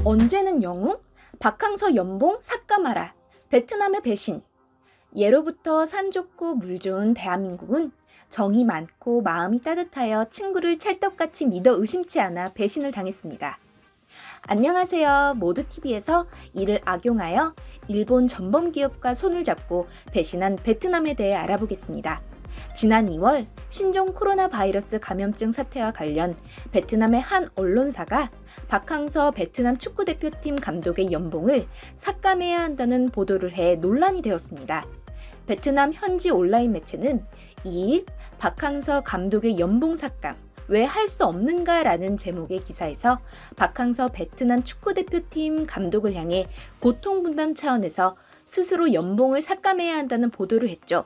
언제는 영웅? 박항서 연봉 삭감하라. 베트남의 배신. 예로부터 산 좋고 물 좋은 대한민국은 정이 많고 마음이 따뜻하여 친구를 찰떡같이 믿어 의심치 않아 배신을 당했습니다. 안녕하세요. 모두TV에서 이를 악용하여 일본 전범 기업과 손을 잡고 배신한 베트남에 대해 알아보겠습니다. 지난 2월 신종 코로나 바이러스 감염증 사태와 관련 베트남의 한 언론사가 박항서 베트남 축구대표팀 감독의 연봉을 삭감해야 한다는 보도를 해 논란이 되었습니다. 베트남 현지 온라인 매체는 2일 박항서 감독의 연봉 삭감 왜 할 수 없는가 라는 제목의 기사에서 박항서 베트남 축구대표팀 감독을 향해 고통분담 차원에서 스스로 연봉을 삭감해야 한다는 보도를 했죠.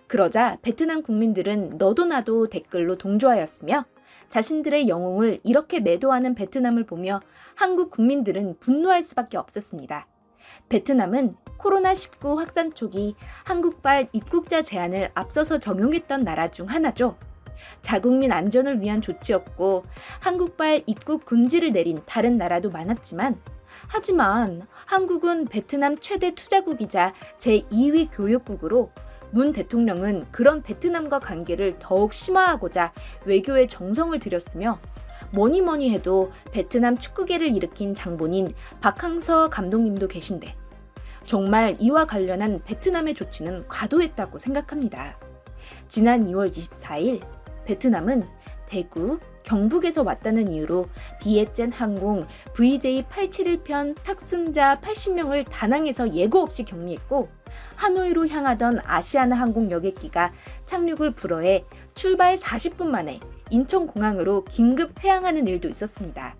그러자 베트남 국민들은 너도 나도 댓글로 동조하였으며 자신들의 영웅을 이렇게 매도하는 베트남을 보며 한국 국민들은 분노할 수밖에 없었습니다. 베트남은 코로나19 확산 초기 한국발 입국자 제한을 앞서서 적용했던 나라 중 하나죠. 자국민 안전을 위한 조치였고 한국발 입국 금지를 내린 다른 나라도 많았지만 하지만 한국은 베트남 최대 투자국이자 제2위 교역국으로 문 대통령은 그런 베트남과 관계를 더욱 심화하고자 외교에 정성을 들였으며 뭐니 해도 베트남 축구계를 일으킨 장본인 박항서 감독님도 계신데 정말 이와 관련한 베트남의 조치는 과도했다고 생각합니다. 지난 2월 24일 베트남은 대구, 경북에서 왔다는 이유로 비에젠 항공 VJ871편 탑승자 80명을 다낭에서 예고 없이 격리했고 하노이로 향하던 아시아나 항공 여객기가 착륙을 불허해 출발 40분 만에 인천공항으로 긴급 회항하는 일도 있었습니다.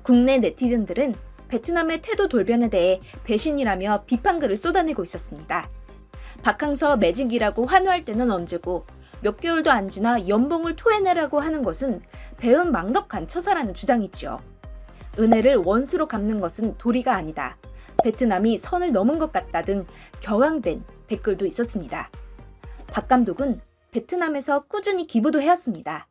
국내 네티즌들은 베트남의 태도 돌변에 대해 배신이라며 비판글을 쏟아내고 있었습니다. 박항서 매직이라고 환호할 때는 언제고 몇 개월도 안 지나 연봉을 토해내라고 하는 것은 배은 망덕한 처사라는 주장이지요. 은혜를 원수로 갚는 것은 도리가 아니다. 베트남이 선을 넘은 것 같다 등 격앙된 댓글도 있었습니다. 박 감독은 베트남에서 꾸준히 기부도 해왔습니다.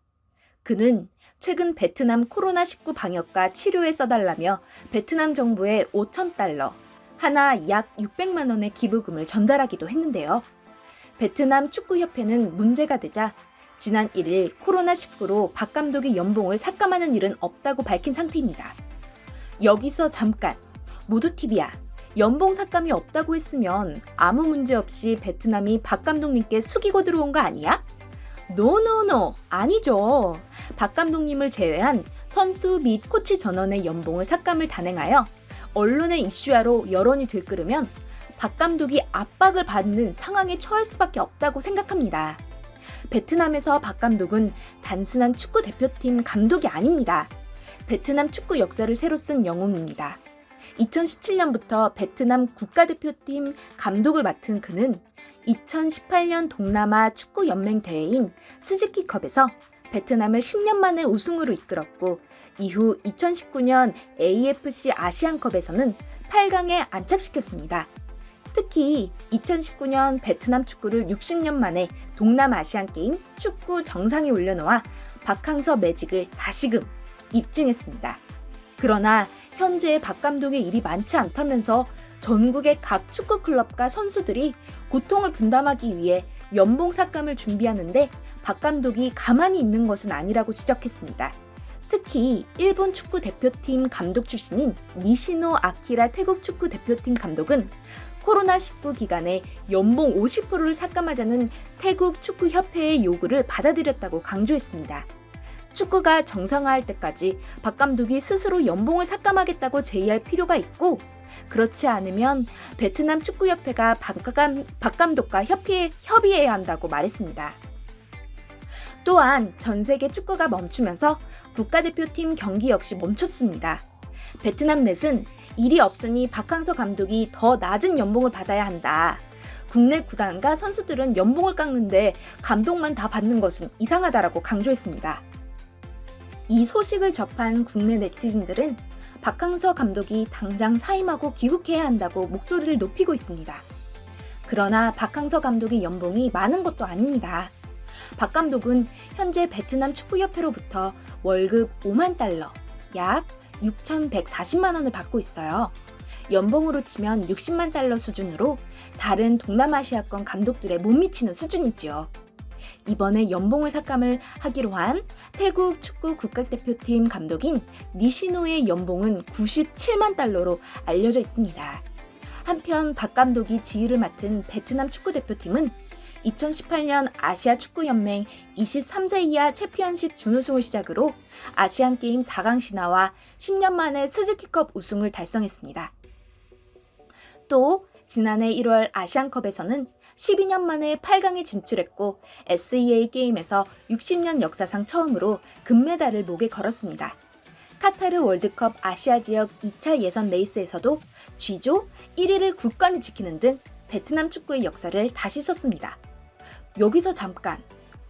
그는 최근 베트남 코로나19 방역과 치료에 써달라며 베트남 정부에 5,000달러, 하나 약 600만 원의 기부금을 전달하기도 했는데요. 베트남 축구협회는 문제가 되자 지난 1일 코로나19로 박 감독의 연봉을 삭감하는 일은 없다고 밝힌 상태입니다. 여기서 잠깐, 모두TV야. 연봉 삭감이 없다고 했으면 아무 문제 없이 베트남이 박 감독님께 숙이고 들어온 거 아니야? 노, 아니죠. 박 감독님을 제외한 선수 및 코치 전원의 연봉을 삭감을 단행하여 언론의 이슈화로 여론이 들끓으면 박 감독이 압박을 받는 상황에 처할 수밖에 없다고 생각합니다. 베트남에서 박 감독은 단순한 축구 대표팀 감독이 아닙니다. 베트남 축구 역사를 새로 쓴 영웅입니다. 2017년부터 베트남 국가대표팀 감독을 맡은 그는 2018년 동남아 축구연맹 대회인 스즈키컵에서 베트남을 10년 만에 우승으로 이끌었고 이후 2019년 AFC 아시안컵에서는 8강에 안착시켰습니다. 특히 2019년 베트남 축구를 60년 만에 동남아시안게임 축구 정상에 올려놓아 박항서 매직을 다시금 입증했습니다. 그러나 현재 박 감독의 일이 많지 않다면서 전국의 각 축구 클럽과 선수들이 고통을 분담하기 위해 연봉 삭감을 준비하는데 박 감독이 가만히 있는 것은 아니라고 지적했습니다. 특히 일본 축구 대표팀 감독 출신인 니시노 아키라 태국 축구 대표팀 감독은 코로나19 기간에 연봉 50%를 삭감하자는 태국 축구협회의 요구를 받아들였다고 강조했습니다. 축구가 정상화할 때까지 박 감독이 스스로 연봉을 삭감하겠다고 제의할 필요가 있고 그렇지 않으면 베트남 축구협회가 박 감독과 협의해야 한다고 말했습니다. 또한 전 세계 축구가 멈추면서 국가대표팀 경기 역시 멈췄습니다. 베트남 넷은 일이 없으니 박항서 감독이 더 낮은 연봉을 받아야 한다. 국내 구단과 선수들은 연봉을 깎는데 감독만 다 받는 것은 이상하다라고 강조했습니다. 이 소식을 접한 국내 네티즌들은 박항서 감독이 당장 사임하고 귀국해야 한다고 목소리를 높이고 있습니다. 그러나 박항서 감독의 연봉이 많은 것도 아닙니다. 박 감독은 현재 베트남 축구협회로부터 월급 5만 달러, 약 6,140만 원을 받고 있어요. 연봉으로 치면 60만 달러 수준으로 다른 동남아시아권 감독들에 못 미치는 수준이지요. 이번에 연봉을 삭감을 하기로 한 태국 축구 국가대표팀 감독인 니시노의 연봉은 97만 달러로 알려져 있습니다. 한편 박 감독이 지휘를 맡은 베트남 축구대표팀은 2018년 아시아 축구연맹 23세 이하 챔피언십 준우승을 시작으로 아시안게임 4강 진화와 10년 만에 스즈키컵 우승을 달성했습니다. 또 지난해 1월 아시안컵에서는 12년 만에 8강에 진출했고 SEA 게임에서 60년 역사상 처음으로 금메달을 목에 걸었습니다. 카타르 월드컵 아시아 지역 2차 예선 레이스에서도 G조 1위를 굳건히 지키는 등 베트남 축구의 역사를 다시 썼습니다. 여기서 잠깐,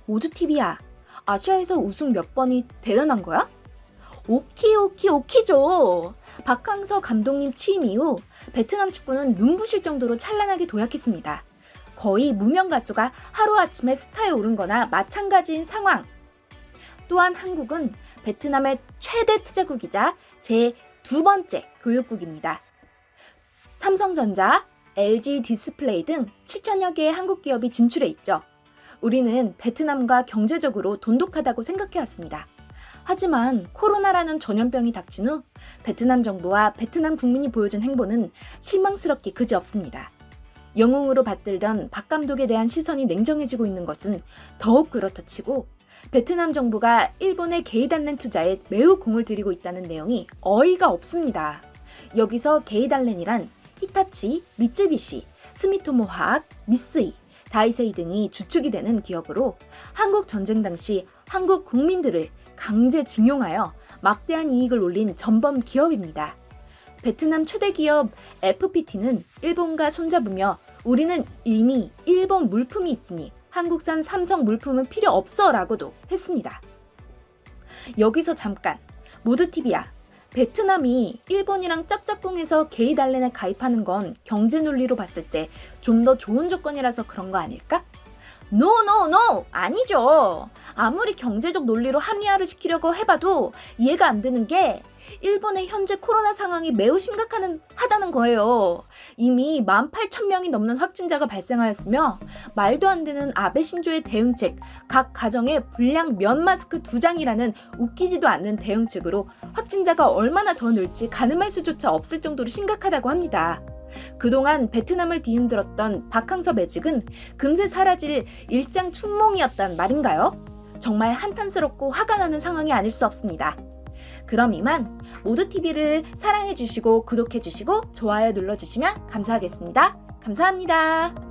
모두TV야, 아시아에서 우승 몇 번이 대단한 거야? 오키죠. 박항서 감독님 취임 이후 베트남 축구는 눈부실 정도로 찬란하게 도약했습니다. 거의 무명 가수가 하루아침에 스타에 오른 거나 마찬가지인 상황. 또한 한국은 베트남의 최대 투자국이자 제2번째 교육국입니다. 삼성전자, LG 디스플레이 등 7천여 개의 한국 기업이 진출해 있죠. 우리는 베트남과 경제적으로 돈독하다고 생각해왔습니다. 하지만 코로나라는 전염병이 닥친 후 베트남 정부와 베트남 국민이 보여준 행보는 실망스럽기 그지없습니다. 영웅으로 받들던 박 감독에 대한 시선이 냉정해지고 있는 것은 더욱 그렇다 치고 베트남 정부가 일본의 게이달렌 투자에 매우 공을 들이고 있다는 내용이 어이가 없습니다. 여기서 게이달렌이란 히타치, 미쯔비시, 스미토모 화학, 미쓰이, 다이세이 등이 주축이 되는 기업으로 한국 전쟁 당시 한국 국민들을 강제징용하여 막대한 이익을 올린 전범 기업입니다. 베트남 최대 기업 FPT는 일본과 손잡으며 우리는 이미 일본 물품이 있으니 한국산 삼성 물품은 필요 없어 라고도 했습니다. 여기서 잠깐, 모두TV야, 베트남이 일본이랑 짝짝꿍해서 게이달렌에 가입하는 건 경제 논리로 봤을 때 좀 더 좋은 조건이라서 그런 거 아닐까? No, 아니죠. 아무리 경제적 논리로 합리화를 시키려고 해봐도 이해가 안 되는 게 일본의 현재 코로나 상황이 매우 심각하다는 거예요. 이미 18,000명이 넘는 확진자가 발생하였으며 말도 안 되는 아베 신조의 대응책, 각 가정에 불량 면 마스크 2장이라는 웃기지도 않는 대응책으로 확진자가 얼마나 더 늘지 가늠할 수조차 없을 정도로 심각하다고 합니다. 그동안 베트남을 뒤흔들었던 박항서 매직은 금세 사라질 일장춘몽이었단 말인가요? 정말 한탄스럽고 화가 나는 상황이 아닐 수 없습니다. 그럼 이만 모두TV를 사랑해주시고 구독해주시고 좋아요 눌러주시면 감사하겠습니다. 감사합니다.